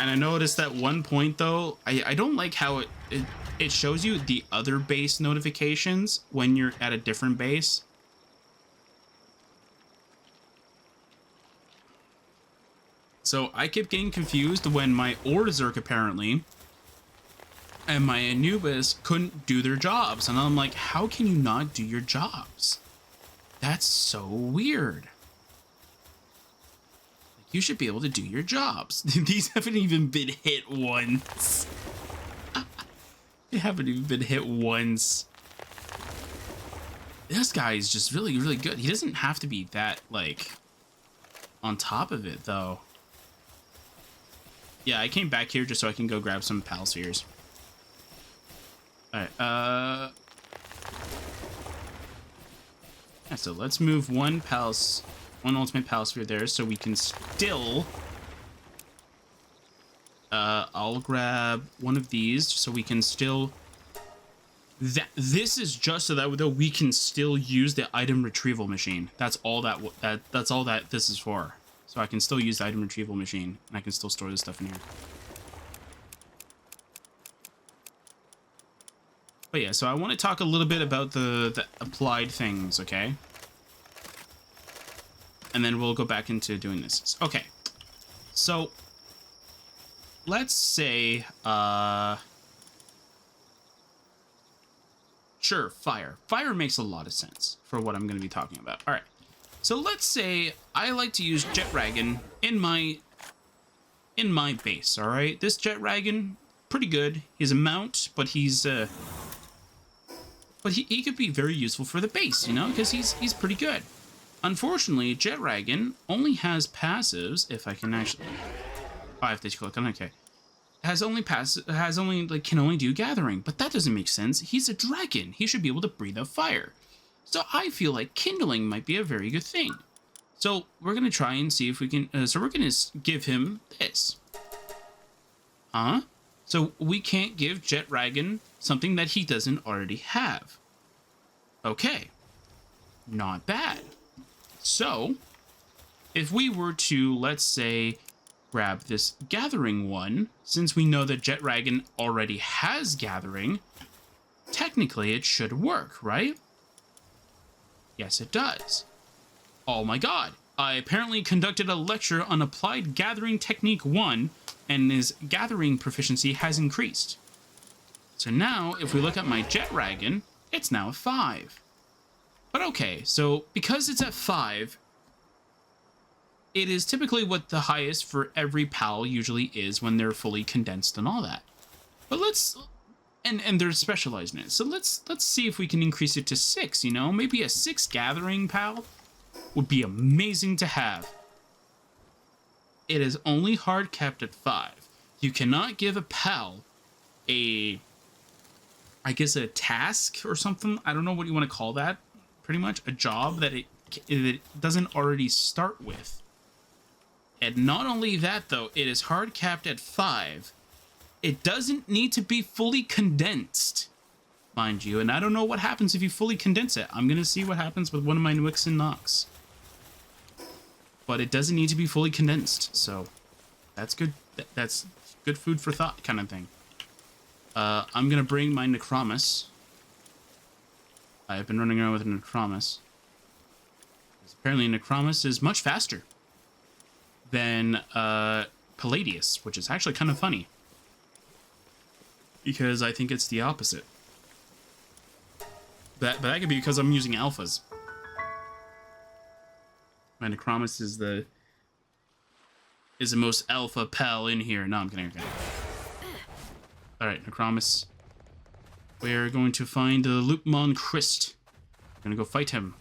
And I noticed at one point though, I don't like how it shows you the other base notifications when you're at a different base. So I kept getting confused when my Orzerk apparently and my Anubis couldn't do their jobs. And I'm like, how can you not do your jobs? That's so weird. You should be able to do your jobs. These haven't even been hit once. They haven't even been hit once. This guy is just really, really good. He doesn't have to be that, like, on top of it, though. Yeah, I came back here just so I can go grab some Pal Spheres. Alright, yeah, so let's move one ultimate Pal Sphere there so we can still... I'll grab one of these so we can still... This is just so that we can still use the item retrieval machine. That's all that's all that this is for. So I can still use the item retrieval machine, and I can still store this stuff in here. But yeah, so I want to talk a little bit about the applied things, okay? And then we'll go back into doing this. Okay, so let's say, sure, fire. Fire makes a lot of sense for what I'm going to be talking about. All right, so let's say I like to use Jetragon in my base. All right, this Jetragon, pretty good. He's a mount, but he's but he could be very useful for the base, you know, because he's pretty good. Unfortunately, Jetragon only has passives. If I can actually, I have to click on okay. Can only do gathering, but that doesn't make sense. He's a dragon. He should be able to breathe out fire. So I feel like kindling might be a very good thing. So we're gonna try and see if we can. So we're gonna give him this. Huh? So we can't give Jetragon something that he doesn't already have. Okay, not bad. So, if we were to, let's say, grab this gathering one, since we know that Jetragon already has gathering, technically it should work, right? Yes, it does. Oh my god. I apparently conducted a lecture on Applied Gathering Technique 1, and his gathering proficiency has increased. So now, if we look at my Jetragon, it's now a 5. But okay, so because it's at 5, it is typically what the highest for every PAL usually is when they're fully condensed and all that. But let's, and they're specialized in it. So let's see if we can increase it to 6, you know? Maybe a 6 gathering PAL would be amazing to have. It is only hard capped at 5. You cannot give a PAL I guess a task or something. I don't know what you want to call that. Pretty much a job that it doesn't already start with. And not only that though, it is hard capped at 5. It doesn't need to be fully condensed, mind you. And I don't know what happens if you fully condense it. I'm gonna see what happens with one of my Nwix and Nox. But it doesn't need to be fully condensed, so that's good. That's good food for thought kind of thing. I'm gonna bring my Necromus. I've been running around with a Necromus. Apparently Necromus is much faster than Palladius, which is actually kind of funny. Because I think it's the opposite. But that could be because I'm using alphas. My Necromus is the most alpha pal in here. No, I'm kidding. Okay. Alright, Necromus. We're going to find the Lupmon Christ. We're gonna go fight him.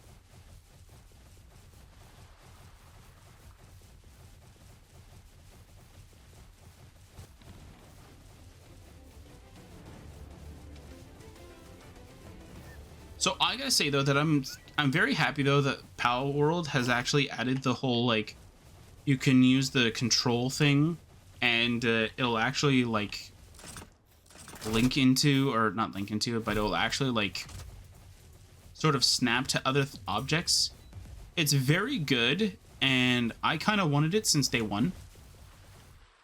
So I gotta say though that I'm very happy though that Palworld has actually added the whole like you can use the control thing and it'll actually like link into, or not link into it, but it'll actually like sort of snap to other objects. It's very good, and I kind of wanted it since day one.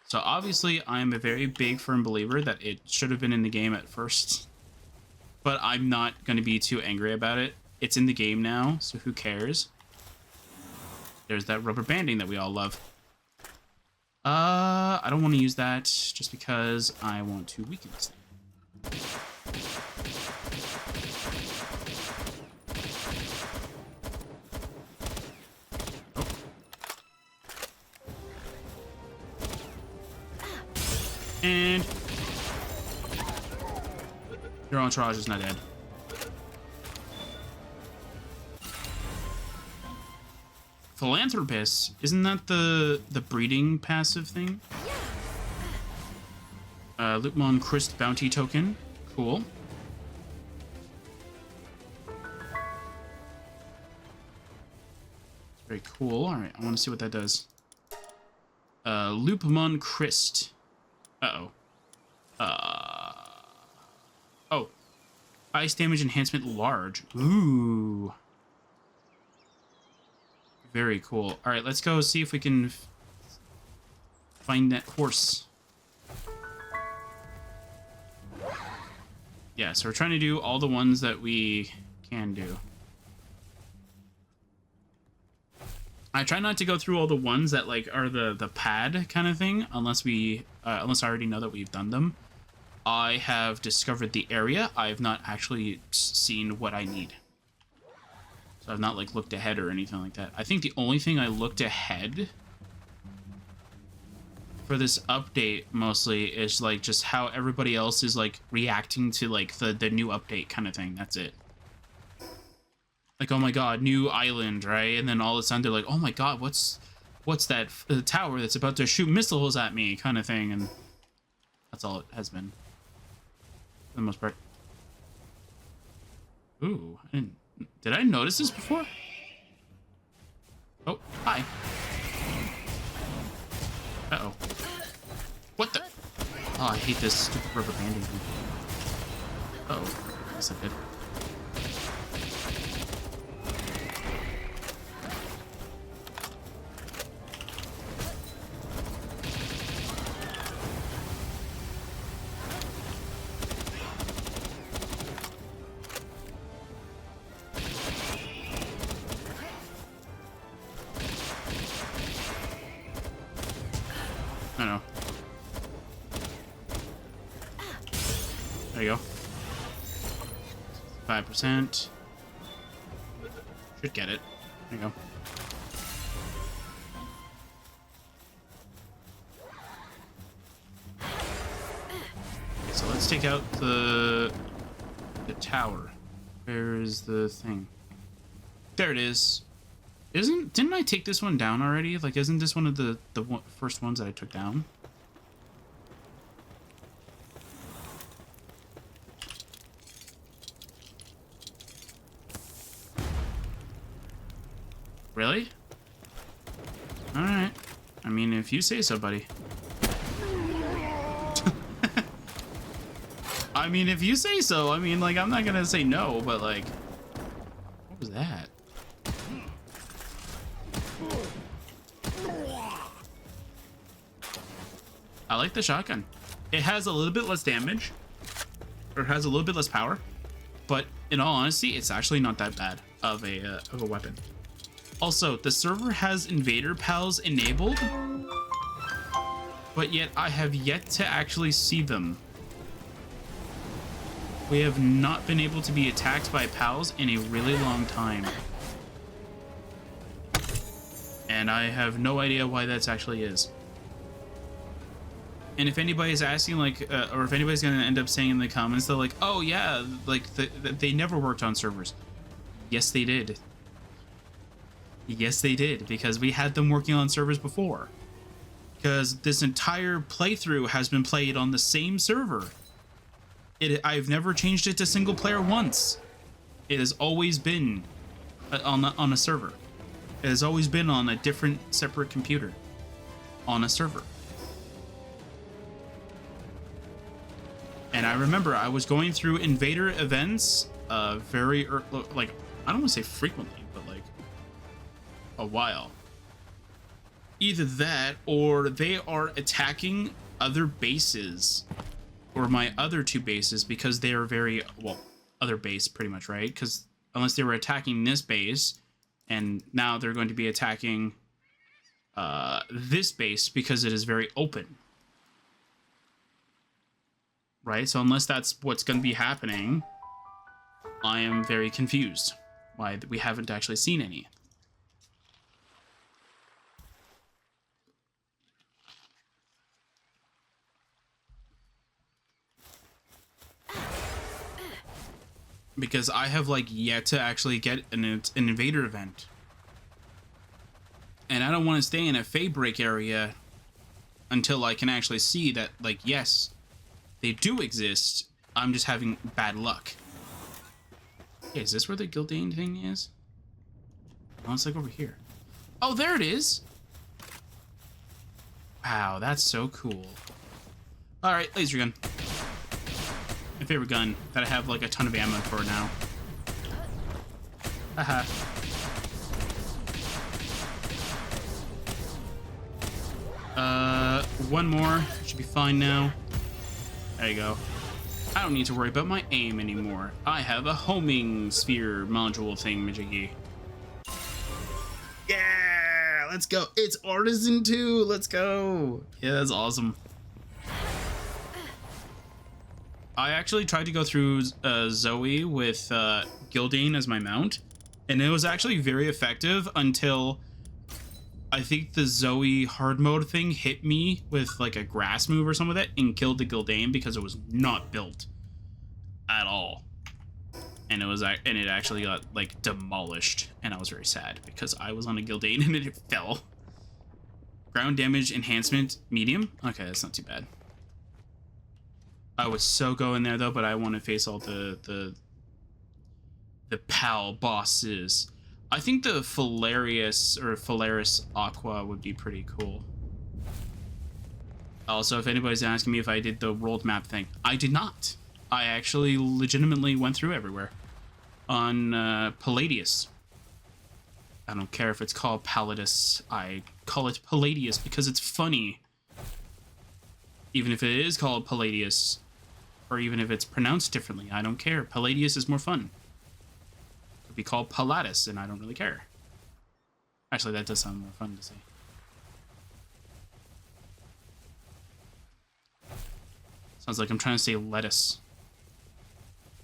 So obviously, I am a very big firm believer that it should have been in the game at first. But I'm not going to be too angry about it. It's in the game now, so who cares? There's that rubber banding that we all love. I don't want to use that just because I want to weaken this thing. Oh. And your entourage is not dead. Philanthropist, isn't that the breeding passive thing? Lupmon Christ bounty token, cool. Very cool. All right, I want to see what that does. Lupmon Christ. Uh-oh. Oh. Ice damage enhancement large. Ooh. Very cool. All right, let's go see if we can find that horse. Yeah, so we're trying to do all the ones that we can do. I try not to go through all the ones that like are the pad kind of thing, unless I already know that we've done them. I have discovered the area. I have not actually seen what I need. So I've not like looked ahead or anything like that. I think the only thing I looked ahead for this update mostly is like just how everybody else is like reacting to like the new update kind of thing. That's it. Like, oh my god, new island, right? And then all of a sudden they're like, oh my god, what's that tower that's about to shoot missiles at me kind of thing. And that's all it has been for the most part. Ooh, did I notice this before? Oh, hi. Uh-oh. What the? Oh, I hate this stupid rubber banding thing. Uh-oh. Yes, I did. There you go. 5%. Should get it. There you go. Okay, so let's take out the tower. Where is the thing? There it is. Didn't I take this one down already? Like, isn't this one of the first ones that I took down? Really? Alright. I mean, if you say so, buddy. I mean, if you say so, I mean, like, I'm not gonna say no, but, like... What was that? I like the shotgun. It has a little bit less damage. Or it has a little bit less power. But, in all honesty, it's actually not that bad of a weapon. Also, the server has Invader Pals enabled, but yet I have yet to actually see them. We have not been able to be attacked by pals in a really long time. And I have no idea why that's actually is. And if anybody's asking, like, or if anybody's going to end up saying in the comments, they're like, oh yeah, like, they never worked on servers. Yes, they did. Yes, they did, because we had them working on servers before. Because this entire playthrough has been played on the same server. I've never changed it to single player once. It has always been on a server. It has always been on a different, separate computer. On a server. And I remember I was going through Invader events very, like, I don't want to say frequently, but like a while. Either that, or they are attacking other bases, or my other two bases, because they are very, well, other base pretty much, right? Because unless they were attacking this base, and now they're going to be attacking this base because it is very open. Right? So unless that's what's going to be happening, I am very confused why we haven't actually seen any. Because I have like yet to actually get an invader event. And I don't want to stay in a Feybreak area until I can actually see that, like, yes, they do exist. I'm just having bad luck. Okay, is this where the Gildane thing is? Oh, it's like over here. Oh, there it is. Wow, that's so cool. All right, laser gun. My favorite gun that I have like a ton of ammo for now. Haha. One more. Should be fine now. There you go. I don't need to worry about my aim anymore. I have a homing sphere module thingamajiggy. Yeah, let's go. It's Artisan 2. Let's go. Yeah, that's awesome. I actually tried to go through Zoe with Gildane as my mount, and it was actually very effective until I think the Zoe hard mode thing hit me with like a grass move or some of that and killed the Gildane because it was not built at all. And it actually got like demolished, and I was very sad because I was on a Gildane and it fell. Ground damage enhancement medium. Okay, that's not too bad. I would so go in there though, but I want to face all the PAL bosses. I think the Phalaris Aqua would be pretty cool. Also, if anybody's asking me if I did the world map thing, I did not. I actually legitimately went through everywhere on Palladius. I don't care if it's called Palladus. I call it Palladius because it's funny. Even if it is called Palladius, or even if it's pronounced differently, I don't care. Palladius is more fun. It could be called Palladus, and I don't really care. Actually, that does sound more fun to say. Sounds like I'm trying to say lettuce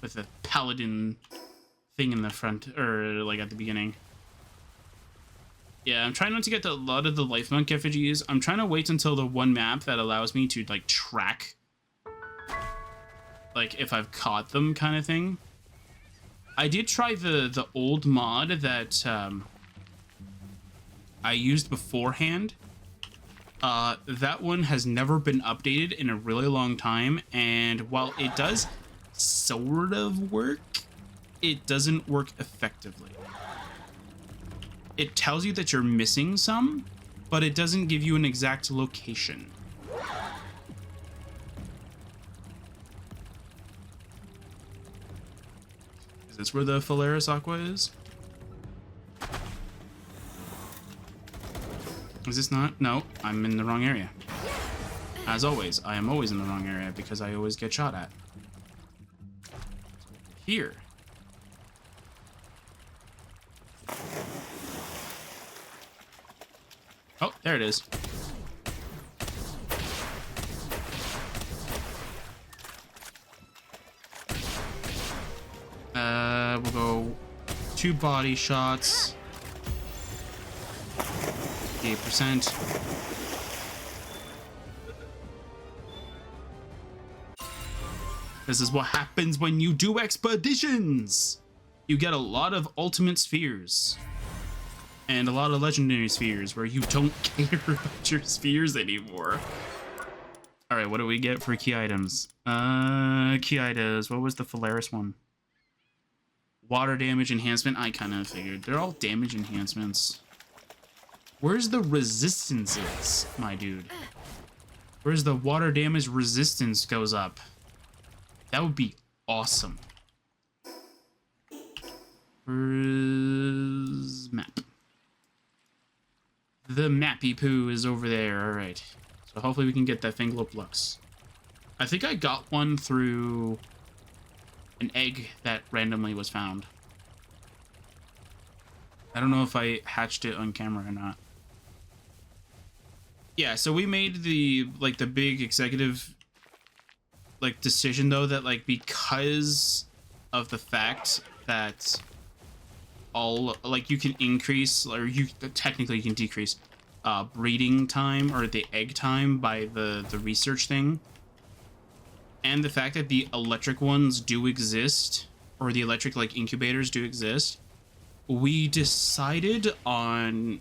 with a paladin thing in the front, or like at the beginning. Yeah, I'm trying not to get a lot of the life monk effigies. I'm trying to wait until the one map that allows me to like track, like if I've caught them kind of thing. I did try the old mod that I used beforehand. That one has never been updated in a really long time, and while it does sort of work, it doesn't work effectively. It tells you that you're missing some, but it doesn't give you an exact location. Is this where the Phalaris Aqua is? Is this not? No, I'm in the wrong area. As always, I am always in the wrong area because I always get shot at. Here. Oh, there it is. We'll go 2 body shots. 8%. This is what happens when you do expeditions. You get a lot of ultimate spheres. And a lot of legendary spheres where you don't care about your spheres anymore. Alright, what do we get for key items? Key items. What was the Phalaris one? Water damage enhancement. I kind of figured. They're all damage enhancements. Where's the resistances, my dude? Where's the water damage resistance goes up? That would be awesome. Where's map? The Mappy Poo is over there. All right. So hopefully we can get that Fangloplux. I think I got one through an egg that randomly was found. I don't know if I hatched it on camera or not. Yeah, so we made the big executive decision though that because of the fact that all you can increase or technically you can decrease breeding time or the egg time by the research thing, and the fact that the electric ones do exist or the electric incubators do exist, we decided on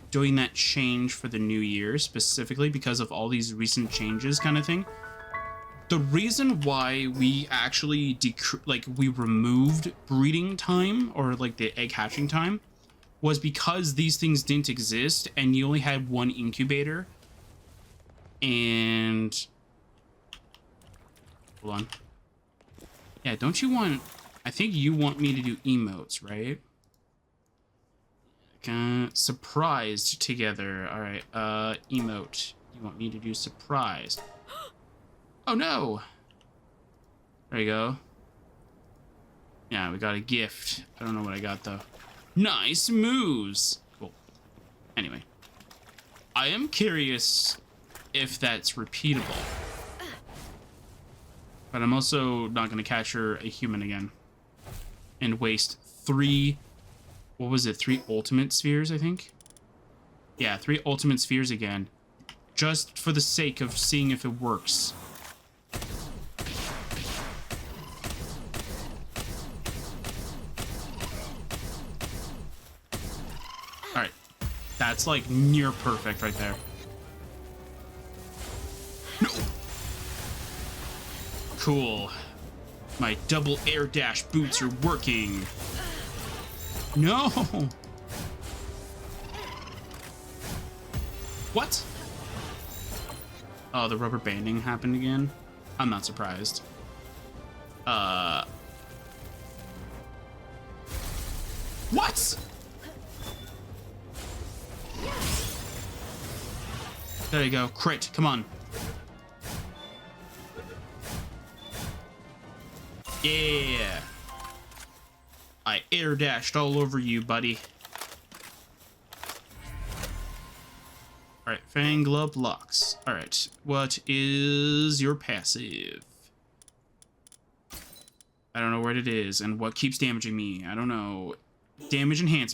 doing that change for the new year specifically because of all these recent changes kind of thing. The reason why we actually we removed breeding time or the egg hatching time was because these things didn't exist and you only had one incubator. And hold on. Yeah, don't you want... I think you want me to do emotes, right? Surprised together. All right, emote. You want me to do surprised. Oh no! There you go. Yeah, we got a gift. I don't know what I got though. Nice moves! Cool. Anyway. I am curious if that's repeatable. But I'm also not going to capture a human again. And waste 3... What was it? 3 ultimate spheres, I think? Yeah, 3 ultimate spheres again. Just for the sake of seeing if it works. Alright. That's near perfect right there. No! Cool. My double air dash boots are working. No! What? Oh, the rubber banding happened again? I'm not surprised. What? There you go. Crit. Come on. Yeah. I air dashed all over you, buddy. Alright, Fangloplux. Alright, what is your passive? I don't know what it is and what keeps damaging me. I don't know. Damage enhancement.